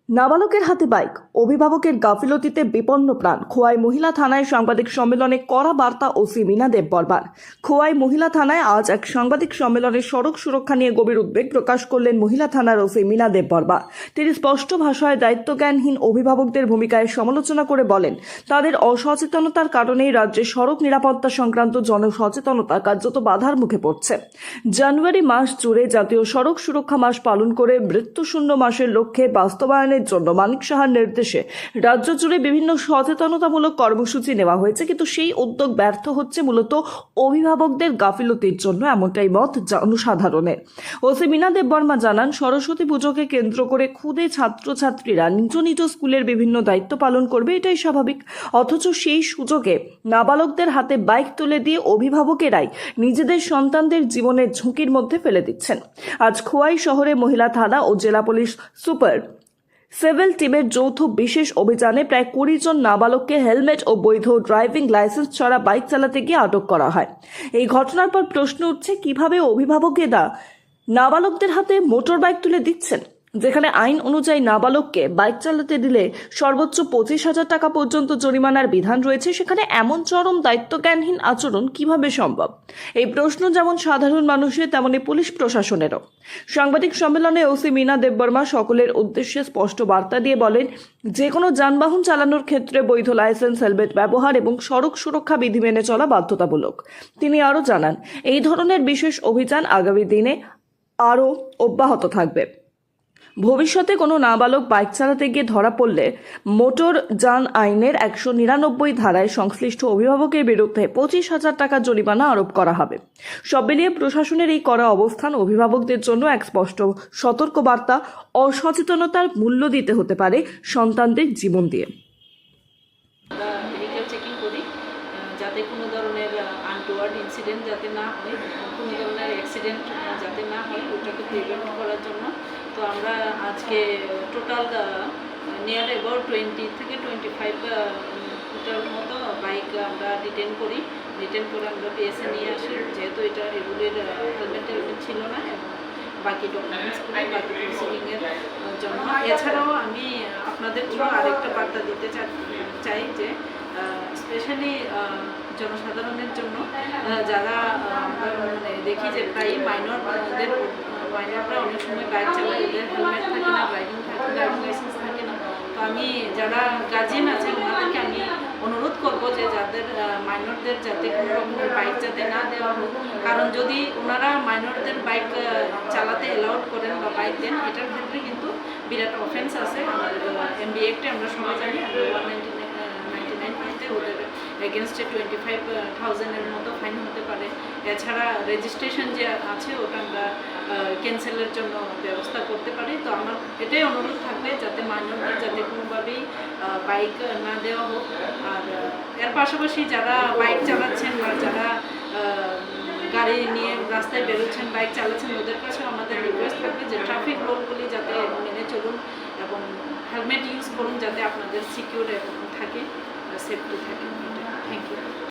নাবালকের হাতে বাইক, অভিভাবকের গাফিলতিতে বিপন্ন প্রাণ। খোয়াই মহিলা থানায় সাংবাদিক সম্মেলনে কড়া বার্তা ওসি মীনা দেববর্মার। খোয়াই মহিলা থানায় আজ এক সাংবাদিক সম্মেলনে সড়ক সুরক্ষা নিয়ে গভীর উদ্বেগ প্রকাশ করলেন মহিলা থানার ওসি মীনা দেববর্মা। তিনি স্পষ্ট ভাষায় দায়িত্বজ্ঞানহীন অভিভাবকদের ভূমিকায় সমালোচনা করে বলেন, তাদের অসচেতনতার কারণেই রাজ্যে সড়ক নিরাপত্তা সংক্রান্ত জনসচেতনতা কার্যত বাধার মুখে পড়ছে। জানুয়ারি মাস জুড়ে জাতীয় সড়ক সুরক্ষা মাস পালন করে মৃত্যুশূন্য মাসের লক্ষ্যে বাস্তবায়নের জন্য মানিক সাহার নির্দেশে রাজ্য জুড়ে বিভিন্ন সচেতনতামূলক কর্মসূচি নেওয়া হয়েছে, কিন্তু সেই উদ্যোগ ব্যর্থ হচ্ছে মূলত অভিভাবকদের গাফিলতির জন্য, এমনটাই মত জনসাধারণের। ওসি মীনা দেববর্মা জানান, সরস্বতী পুজোকে কেন্দ্র করে খুদে ছাত্রছাত্রীরা নিজ নিজ স্কুলের বিভিন্ন দায়িত্ব পালন করবে, এটাই স্বাভাবিক। অথচ সেই সুযোগে নাবালকদের হাতে বাইক তুলে দিয়ে অভিভাবকেরাই নিজেদের সন্তানদের জীবনের ঝুঁকির মধ্যে ফেলে দিচ্ছেন। আজ খোয়াই শহরে মহিলা থানা ও জেলা পুলিশ সুপার সিভিল টিমের যৌথ বিশেষ অভিযানে প্রায় 20 জন নাবালককে হেলমেট ও বৈধ ড্রাইভিং লাইসেন্স ছাড়া বাইক চালাতে গিয়ে আটক করা হয়। এই ঘটনার পর প্রশ্ন উঠছে, কিভাবে অভিভাবকেরা নাবালকদের হাতে মোটর বাইক তুলে দিচ্ছেন, যেখানে আইন অনুযায়ী নাবালককে বাইক চালাতে দিলে সর্বোচ্চ 25,000 টাকা পর্যন্ত জরিমানার বিধান রয়েছে। সেখানে এমন চরম দায়িত্বজ্ঞানহীন আচরণ কিভাবে সম্ভব? এই প্রশ্ন যেমন সাধারণ মানুষের, তেমনি পুলিশ প্রশাসনেরও। সাংবাদিক সম্মেলনে ওসি মীনা দেববর্মা সকলের উদ্দেশ্যে স্পষ্ট বার্তা দিয়ে বলেন, যে কোনো যানবাহন চালানোর ক্ষেত্রে বৈধ লাইসেন্স, হেলমেট ব্যবহার এবং সড়ক সুরক্ষা বিধি মেনে চলা বাধ্যতামূলক। তিনি আরও জানান, এই ধরনের বিশেষ অভিযান আগামী দিনে আরও অব্যাহত থাকবে। ভবিষ্যতে কোনো নাবালক বাইক চালাতে গিয়ে ধরা পড়লে মোটর যান আইনের 199 ধারায় সংশ্লিষ্ট অভিভাবকের বিরুদ্ধে 25,000 টাকা জরিমানা আরোপ করা হবে। সব মিলিয়ে প্রশাসনের এই কড়া অবস্থান অভিভাবকদের জন্য এক স্পষ্ট সতর্কবার্তা। অসচেতনতার মূল্য দিতে হতে পারে সন্তানদের জীবন দিয়ে। ভেহিক্যাল চেকিং করি যাতে কোনো ধরনের আনটুয়ার্ড ইনসিডেন্ট যাতে না হয়, কোনো ধরনের অ্যাক্সিডেন্ট যাতে না হয়, ওটাকে প্রিভেন্ট করার জন্য। তো আমরা আজকে টোটাল নিয়ার অ্যাবাউট 20 থেকে 25 ফুটার মতো বাইক আমরা ডিটেন করি। ডিটেন করে আমরা পিএসএ নিয়ে আসি, যেহেতু এটা এগুলির হেলমেট ছিল না, এবং বাকি ডকুমেন্টস করি বাকি প্রসিডিংয়ের জন্য। এছাড়াও আমি আপনাদের জন্য আরেকটা বার্তা দিতে চাই যে স্পেশালি জনসাধারণের জন্য, যারা আমরা দেখি যে প্রায় মাইনররা অনেক সময় বাইক চালায়, ওদের হেলমেট থাকে না, ড্রাইভিং লাইসেন্স থাকে না। তো আমি যারা গার্জিয়ান আছে ওনাদেরকে আমি অনুরোধ করব যে যাদের মাইনরদের যাতে কোনো রকমের বাইক যাতে না দেওয়া হোক, কারণ যদি ওনারা মাইনরদের বাইক চালাতে অ্যালাউড করেন বা বাইক দেন, এটার ক্ষেত্রে কিন্তু বিরাট অফেন্স আছে। আমাদের এমবি অ্যাক্টে আমরা সবাই জানি 199 ওদের এগেনস্টে 25,000-এর মতো ফাইন হতে পারে। এছাড়া রেজিস্ট্রেশন যে আছে ওটা আমরা ক্যান্সেলের জন্য ব্যবস্থা করতে পারি। তো আমার এটাই অনুরোধ থাকবে যাতে মাইনরদের যাতে কোনোভাবেই বাইক না দেওয়া হোক। আর এর পাশাপাশি যারা বাইক চালাচ্ছেন বা যারা গাড়ি নিয়ে রাস্তায় বেরোচ্ছেন, বাইক চালাচ্ছেন, ওদের কাছে আমাদের রিকোয়েস্ট থাকবে যে ট্রাফিক রুলগুলি যাতে মেনে চলুন এবং হেলমেট ইউজ করুন, যাতে আপনাদের সিকিউর থাকে, সেফটি থাকে। Thank you.